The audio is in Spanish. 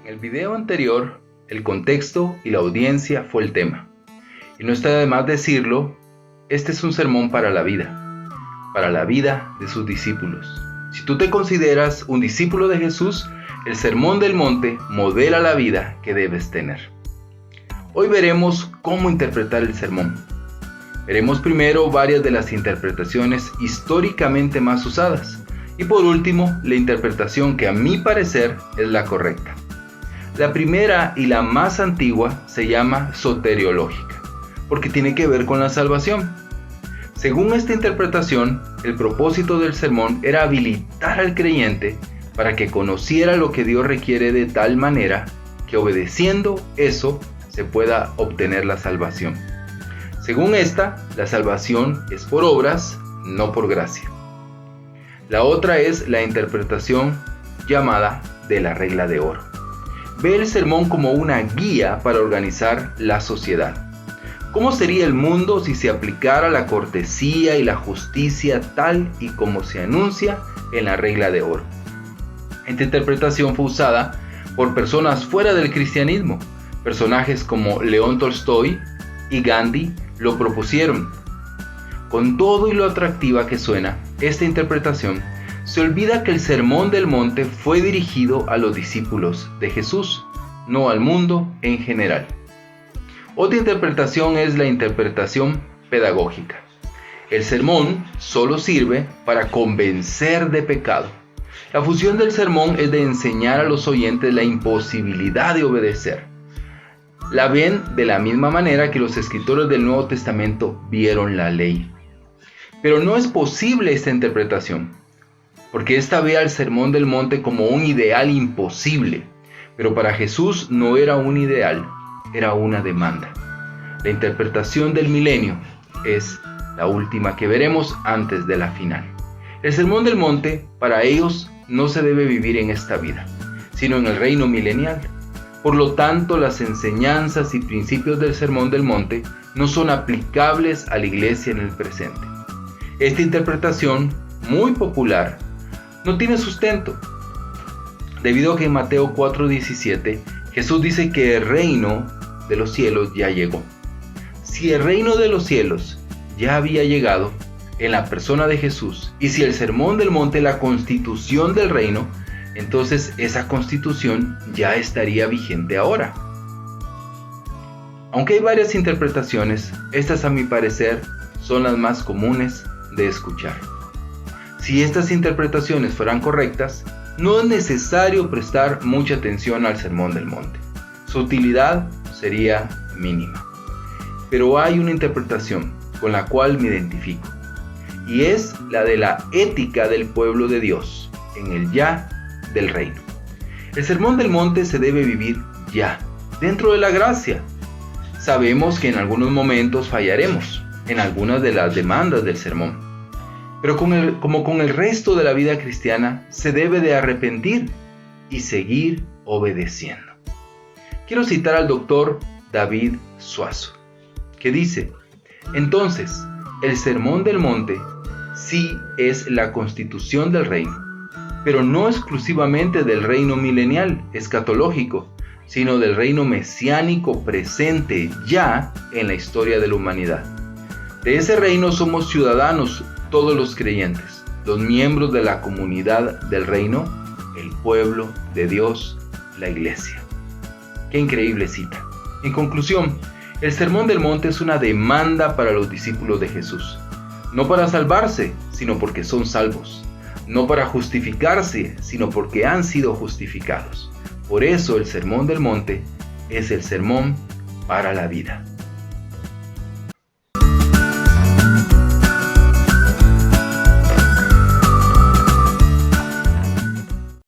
En el video anterior, el contexto y la audiencia fue el tema. Y no está de más decirlo, este es un sermón para la vida de sus discípulos. Si tú te consideras un discípulo de Jesús, el Sermón del Monte modela la vida que debes tener. Hoy veremos cómo interpretar el sermón. Veremos primero varias de las interpretaciones históricamente más usadas y por último la interpretación que a mi parecer es la correcta. La primera y la más antigua se llama soteriológica, porque tiene que ver con la salvación. Según esta interpretación, el propósito del sermón era habilitar al creyente para que conociera lo que Dios requiere de tal manera que obedeciendo eso se pueda obtener la salvación. Según esta, la salvación es por obras, no por gracia. La otra es la interpretación llamada de la regla de oro. Ve el sermón como una guía para organizar la sociedad. ¿Cómo sería el mundo si se aplicara la cortesía y la justicia tal y como se anuncia en la regla de oro? Esta interpretación fue usada por personas fuera del cristianismo. Personajes como León Tolstoy y Gandhi lo propusieron. Con todo y lo atractiva que suena esta interpretación, se olvida que el Sermón del Monte fue dirigido a los discípulos de Jesús, no al mundo en general. Otra interpretación es la interpretación pedagógica. El sermón solo sirve para convencer de pecado. La función del sermón es de enseñar a los oyentes la imposibilidad de obedecer. La ven de la misma manera que los escritores del Nuevo Testamento vieron la ley. Pero no es posible esta interpretación, porque esta ve al Sermón del Monte como un ideal imposible, pero para Jesús no era un ideal, era una demanda. La interpretación del milenio es la última que veremos antes de la final. El Sermón del Monte para ellos no se debe vivir en esta vida, sino en el reino milenial. Por lo tanto, las enseñanzas y principios del Sermón del Monte no son aplicables a la iglesia en el presente. Esta interpretación, muy popular, no tiene sustento, debido a que en Mateo 4:17 Jesús dice que el reino de los cielos ya llegó. Si el reino de los cielos ya había llegado en la persona de Jesús, y si el Sermón del Monte es la constitución del reino, entonces esa constitución ya estaría vigente ahora. Aunque hay varias interpretaciones, estas a mi parecer son las más comunes de escuchar. Si estas interpretaciones fueran correctas, no es necesario prestar mucha atención al Sermón del Monte. Su utilidad sería mínima. Pero hay una interpretación con la cual me identifico, y es la de la ética del pueblo de Dios en el ya del reino. El Sermón del Monte se debe vivir ya, dentro de la gracia. Sabemos que en algunos momentos fallaremos en algunas de las demandas del sermón, pero como con el resto de la vida cristiana, se debe de arrepentir y seguir obedeciendo. Quiero citar al doctor David Suazo, que dice: entonces, el Sermón del Monte sí es la constitución del reino, pero no exclusivamente del reino milenial escatológico, sino del reino mesiánico presente ya en la historia de la humanidad. De ese reino somos ciudadanos todos los creyentes, los miembros de la comunidad del reino, el pueblo de Dios, la iglesia. Qué increíble cita. En conclusión, el Sermón del Monte es una demanda para los discípulos de Jesús, no para salvarse, sino porque son salvos. No para justificarse, sino porque han sido justificados. Por eso el Sermón del Monte es el sermón para la vida.